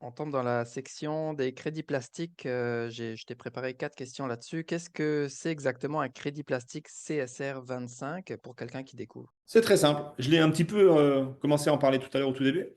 On tombe dans la section des crédits plastiques. Je t'ai préparé 4 questions là-dessus. Qu'est-ce que c'est exactement un crédit plastique CSR 25 pour quelqu'un qui découvre? C'est très simple. Je l'ai un petit peu commencé à en parler tout à l'heure au tout début.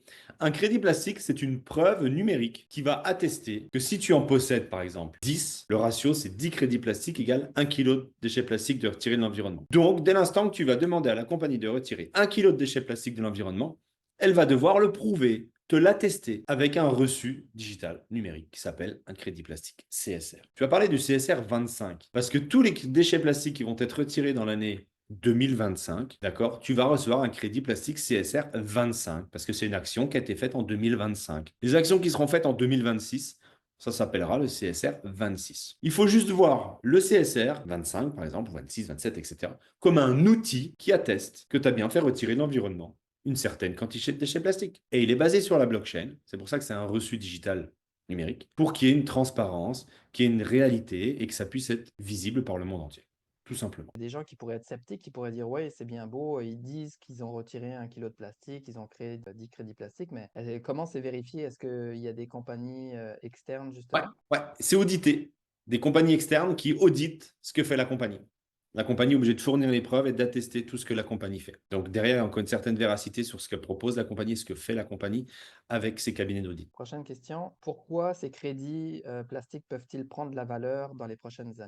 Un crédit plastique, c'est une preuve numérique qui va attester que si tu en possèdes, par exemple, 10, le ratio, c'est 10 crédits plastiques égale 1 kilo de déchets plastiques de retirer de l'environnement. Donc, dès l'instant que tu vas demander à la compagnie de retirer 1 kilo de déchets plastiques de l'environnement, elle va devoir le prouver, te l'attester avec un reçu digital numérique qui s'appelle un crédit plastique CSR. Tu vas parler du CSR 25 parce que tous les déchets plastiques qui vont être retirés dans l'année 2025, d'accord, tu vas recevoir un crédit plastique CSR 25 parce que c'est une action qui a été faite en 2025. Les actions qui seront faites en 2026, ça s'appellera le CSR 26. Il faut juste voir le CSR 25, par exemple, 26, 27, etc., comme un outil qui atteste que tu as bien fait retirer de l'environnement une certaine quantité de déchets plastiques. Et il est basé sur la blockchain, c'est pour ça que c'est un reçu digital numérique, pour qu'il y ait une transparence, qu'il y ait une réalité et que ça puisse être visible par le monde entier, tout simplement. Des gens qui pourraient être sceptiques, qui pourraient dire, ouais, c'est bien beau, ils disent qu'ils ont retiré 1 kilo de plastique, ils ont créé 10 crédits plastiques, mais comment c'est vérifié? Est-ce qu'il y a des compagnies externes, Ouais, justement? ouais, c'est audité. Des compagnies externes qui auditent ce que fait la compagnie. La compagnie est obligée de fournir les preuves et d'attester tout ce que la compagnie fait. Donc derrière, il y a encore une certaine véracité sur ce que propose la compagnie, ce que fait la compagnie avec ses cabinets d'audit. Prochaine question. Pourquoi ces crédits plastiques peuvent-ils prendre de la valeur dans les prochaines années?